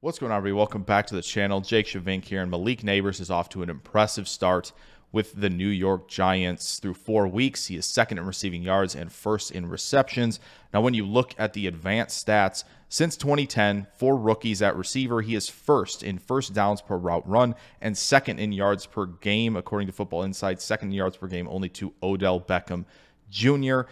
What's going on, everybody? Welcome back to the channel. Jake Shavink here, and Malik Nabers is off to an impressive start with the New York Giants. Through 4 weeks, he is second in receiving yards and first in receptions. Now, when you look at the advanced stats, since 2010, for rookies at receiver, he is first in first downs per route run and second in yards per game, according to Football Insights. Second in yards per game only to Odell Beckham Jr.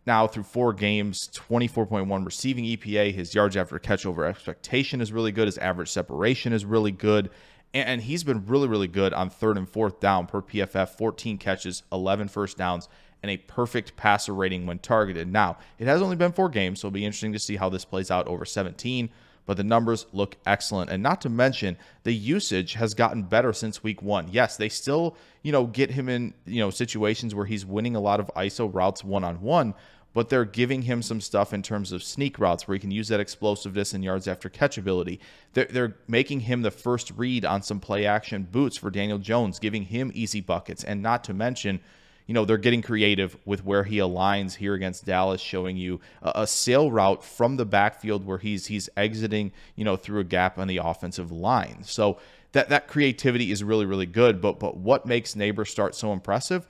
Now, through 4 games, 24.1 receiving EPA. His yards after catch over expectation is really good. His average separation is really good. And he's been really good on third and fourth down per PFF. 14 catches, 11 first downs, and a perfect passer rating when targeted. Now, it has only been 4 games, so it'll be interesting to see how this plays out over 17. But the numbers look excellent. And not to mention, the usage has gotten better since week 1. Yes, they still, get him in, situations where he's winning a lot of ISO routes one-on-one, but they're giving him some stuff in terms of sneak routes where he can use that explosiveness and yards after catch ability. They're making him the first read on some play action boots for Daniel Jones, giving him easy buckets. And not to mention, they're getting creative with where he aligns here against Dallas, showing you a sail route from the backfield where he's exiting, through a gap on the offensive line. So that creativity is really good. But what makes Nabers start so impressive?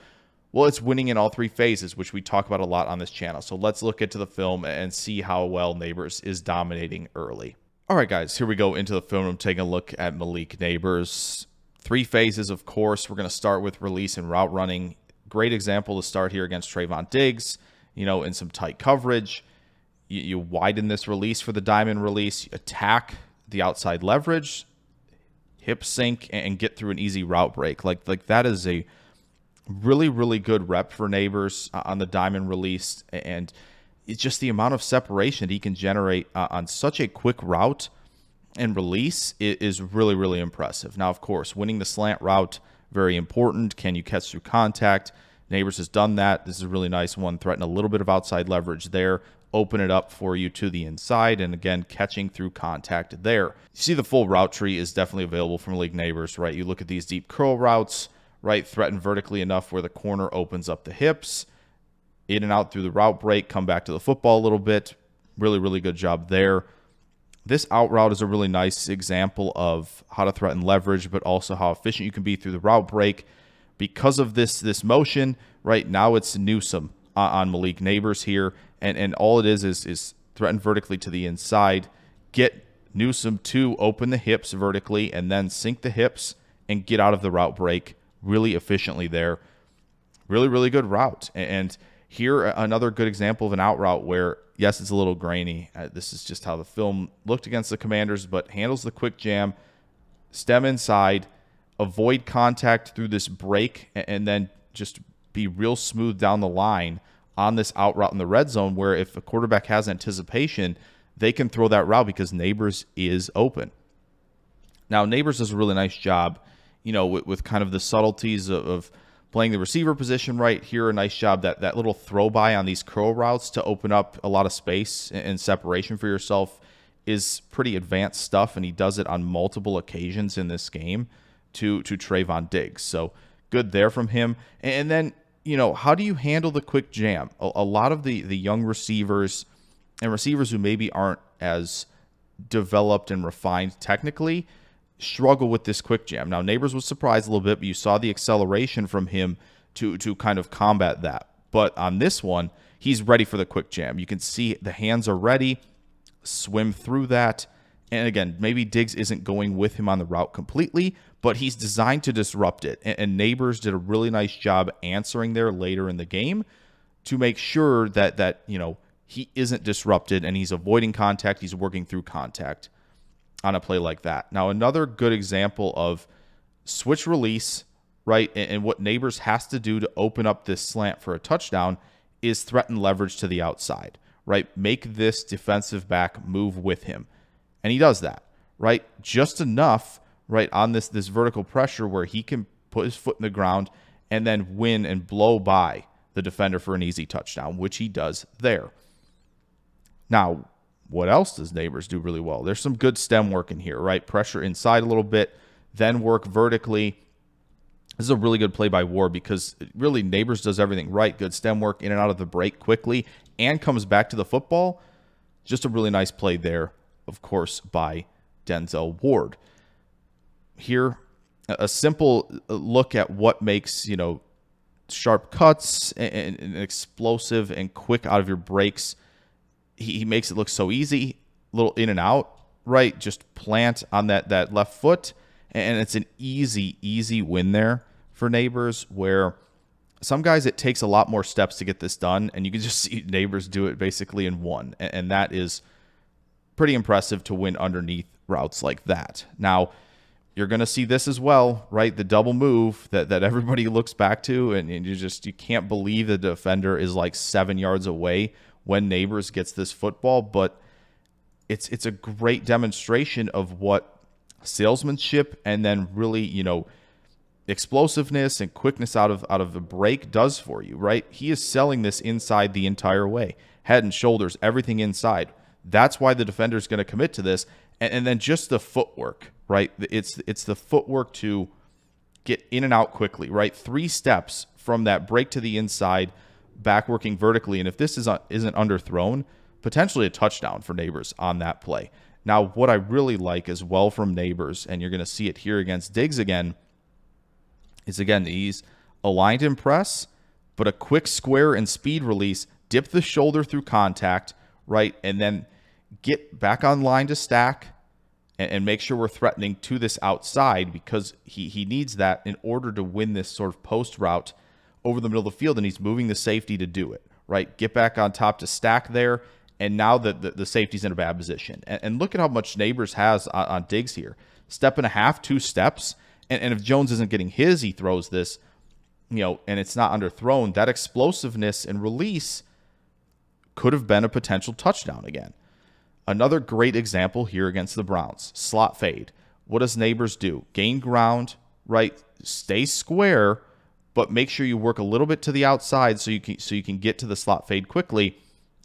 Well, it's winning in all 3 phases, which we talk about a lot on this channel. So let's look into the film and see how well Nabers is dominating early. All right, guys, here we go into the film. I'm taking a look at Malik Nabers. 3 phases, of course. We're going to start with release and route running. Great example to start here against Trayvon Diggs, in some tight coverage. You widen this release for the diamond release. You attack the outside leverage, hip sink, and get through an easy route break. Like that is a really good rep for Nabers on the diamond release, and it's just the amount of separation that he can generate on such a quick route and release is really impressive. Now, of course, winning the slant route, very important. Can you catch through contact? Nabers has done that. This is a really nice one. Threaten a little bit of outside leverage there. Open it up for you to the inside, and again, catching through contact there. You see the full route tree is definitely available from Malik Nabers, right? You look at these deep curl routes, right? Threaten vertically enough where the corner opens up the hips, in and out through the route break, come back to the football a little bit. Really good job there. This out route is a really nice example of how to threaten leverage, but also how efficient you can be through the route break. Because of this motion, right now it's Newsome on Malik Nabers here, and all it is threaten vertically to the inside, get Newsome to open the hips vertically, and then sink the hips and get out of the route break really efficiently there. Really good route. And here, another good example of an out route where, yes, it's a little grainy. This is just how the film looked against the Commanders, but handles the quick jam, stem inside, avoid contact through this break, and then just be real smooth down the line on this out route in the red zone, where if a quarterback has anticipation, they can throw that route because Nabers is open. Now, Nabers does a really nice job, with kind of the subtleties of playing the receiver position right here. A nice job that little throw by on these curl routes to open up a lot of space and separation for yourself is pretty advanced stuff, and he does it on multiple occasions in this game to Trayvon Diggs. So good there from him. And then, how do you handle the quick jam? A lot of the young receivers and receivers who maybe aren't as developed and refined technically struggle with this quick jam. Now, Nabers was surprised a little bit, but you saw the acceleration from him to kind of combat that. But on this one, he's ready for the quick jam. You can see the hands are ready, swim through that. And again, maybe Diggs isn't going with him on the route completely, but he's designed to disrupt it. And Nabers did a really nice job answering there later in the game to make sure that he isn't disrupted and he's avoiding contact, he's working through contact on a play like that. Now, another good example of switch release, right, and what Nabers has to do to open up this slant for a touchdown is threaten leverage to the outside, right? Make this defensive back move with him. And he does that, right? Just enough, right, on this vertical pressure where he can put his foot in the ground and then win and blow by the defender for an easy touchdown, which he does there. Now, what else does Nabers do really well? There's some good stem work in here, right? Pressure inside a little bit, then work vertically. This is a really good play by Ward because really Nabers does everything right. Good stem work in and out of the break quickly and comes back to the football. Just a really nice play there, of course, by Denzel Ward. Here, a simple look at what makes, sharp cuts and explosive and quick out of your breaks. He makes it look so easy, little in and out, right? Just plant on that left foot, and it's an easy win there for Nabers, where some guys it takes a lot more steps to get this done, and you can just see Nabers do it basically in one, and that is pretty impressive to win underneath routes like that. Now, you're going to see this as well, right? The double move that everybody looks back to, and you can't believe the defender is like 7 yards away when Nabers gets this football, but it's a great demonstration of what salesmanship and then really, explosiveness and quickness out of the break does for you, right? He is selling this inside the entire way. Head and shoulders, everything inside. That's why the defender is going to commit to this. And then just the footwork, right? It's the footwork to get in and out quickly, right? 3 steps from that break to the inside, back working vertically. And if this isn't underthrown, potentially a touchdown for Nabers on that play. Now, what I really like as well from Nabers, and you're going to see it here against Diggs again, is again, he's aligned in press, but a quick square and speed release, dip the shoulder through contact, right? And then get back on line to stack and make sure we're threatening to this outside, because he needs that in order to win this sort of post route over the middle of the field, and he's moving the safety to do it, right? Get back on top to stack there, and now the safety's in a bad position. And look at how much Nabers has on Diggs here. 1.5 steps, 2 steps, and if Jones isn't getting his, he throws this, and it's not underthrown. That explosiveness and release could have been a potential touchdown again. Another great example here against the Browns. Slot fade. What does Nabers do? Gain ground, right? Stay square, but make sure you work a little bit to the outside so you can get to the slot fade quickly.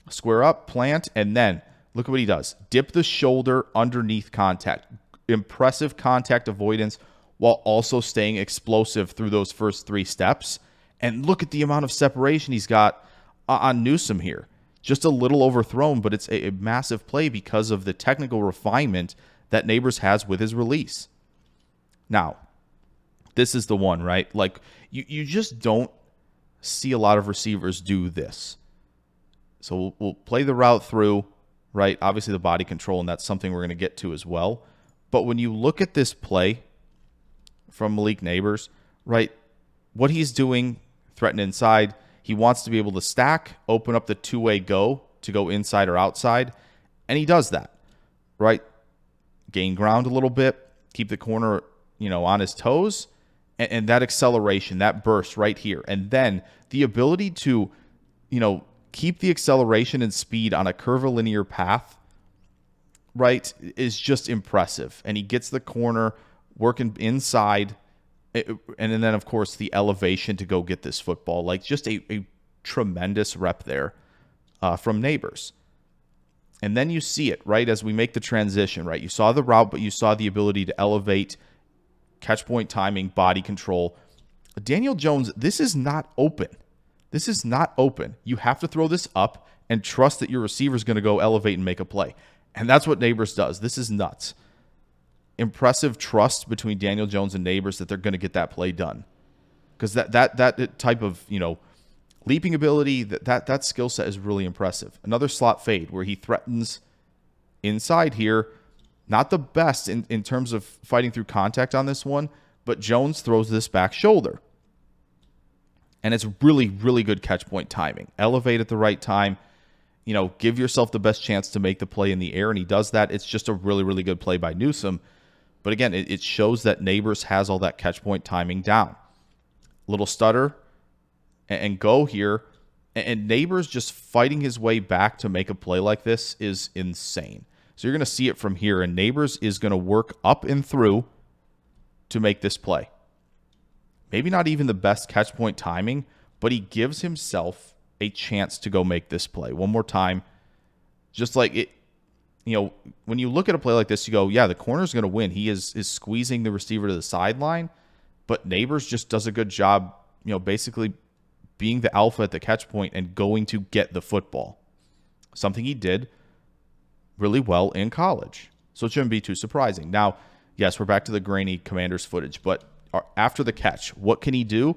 Square up, plant, and then look at what he does. Dip the shoulder underneath contact. Impressive contact avoidance while also staying explosive through those first 3 steps. And look at the amount of separation he's got on Newsome here. Just a little overthrown, but it's a massive play because of the technical refinement that Nabers has with his release. Now, this is the one, right? Like, you just don't see a lot of receivers do this. So we'll play the route through, right? Obviously the body control, and that's something we're going to get to as well. But when you look at this play from Malik Nabers, right, what he's doing, threaten inside, he wants to be able to stack, open up the two-way go to go inside or outside, and he does that, right? Gain ground a little bit, keep the corner, on his toes, and that acceleration, that burst right here. And then the ability to, keep the acceleration and speed on a curvilinear path, right, is just impressive. And he gets the corner working inside, and then, of course, the elevation to go get this football. Like, just a tremendous rep there from Nabers. And then you see it, right, as we make the transition, right? You saw the route, but you saw the ability to elevate, catch point timing, body control. Daniel Jones, this is not open. This is not open. You have to throw this up and trust that your receiver is going to go elevate and make a play. And that's what Nabers does. This is nuts. Impressive trust between Daniel Jones and Nabers that they're going to get that play done. Because that type of, leaping ability, that skill set is really impressive. Another slot fade where he threatens inside here. Not the best in terms of fighting through contact on this one, but Jones throws this back shoulder. And it's really, really good catch point timing. Elevate at the right time. Give yourself the best chance to make the play in the air, and he does that. It's just a really, really good play by Newsome. But again, it shows that Nabers has all that catch point timing down. Little stutter and go here. And Nabers just fighting his way back to make a play like this is insane. So you're going to see it from here, and Nabers is going to work up and through to make this play. Maybe not even the best catch point timing, but he gives himself a chance to go make this play. One more time. Just like it, when you look at a play like this, you go, yeah, the corner's going to win. He is squeezing the receiver to the sideline, but Nabers just does a good job, basically being the alpha at the catch point and going to get the football. Something he did really well in college. So it shouldn't be too surprising. Now, yes, we're back to the grainy Commanders footage, but after the catch, what can he do?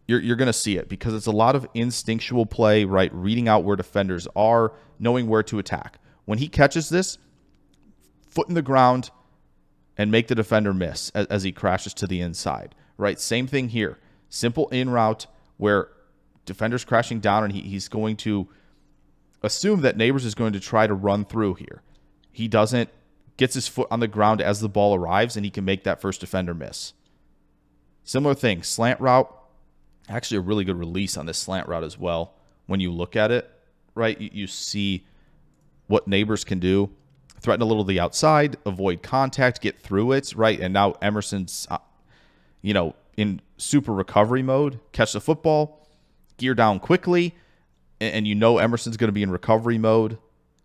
You're going to see it because it's a lot of instinctual play, right? Reading out where defenders are, knowing where to attack. When he catches this, foot in the ground and make the defender miss as he crashes to the inside, right? Same thing here. Simple in route where defender's crashing down and he's going to assume that Nabers is going to try to run through here. He doesn't, gets his foot on the ground as the ball arrives, and he can make that first defender miss. Similar thing, slant route. Actually a really good release on this slant route as well. When you look at it, right, you see what Nabers can do. Threaten a little to the outside, avoid contact, get through it, right? And now Emerson's, in super recovery mode. Catch the football, gear down quickly, and you know Emerson's going to be in recovery mode.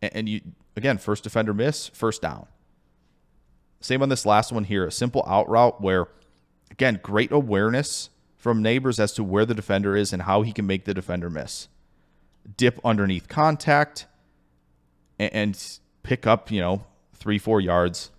And you, again, first defender miss, first down. Same on this last one here, a simple out route where, again, great awareness from Nabers as to where the defender is and how he can make the defender miss. Dip underneath contact and pick up, 3-4 yards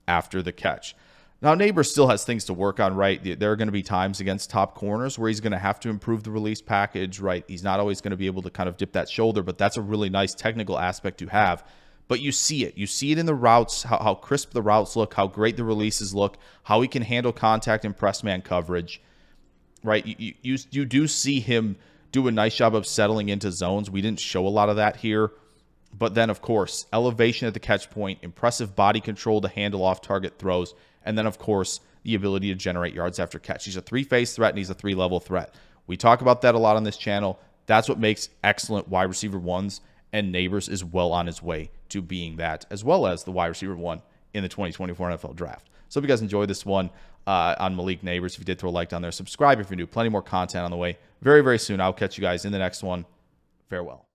after the catch. Now, Nabers still has things to work on, right? There are going to be times against top corners where he's going to have to improve the release package, right? He's not always going to be able to kind of dip that shoulder, but that's a really nice technical aspect to have. But you see it. You see it in the routes, how crisp the routes look, how great the releases look, how he can handle contact and press man coverage, right? You do see him do a nice job of settling into zones. We didn't show a lot of that here. But then, of course, elevation at the catch point, impressive body control to handle off-target throws, and then, of course, the ability to generate yards after catch. He's a three-phase threat, and he's a three-level threat. We talk about that a lot on this channel. That's what makes excellent wide receiver ones, and Nabers is well on his way to being that, as well as the wide receiver one in the 2024 NFL Draft. So if you guys enjoyed this one on Malik Nabers, if you did, throw a like down there. Subscribe if you're new. Plenty more content on the way very, very soon. I'll catch you guys in the next one. Farewell.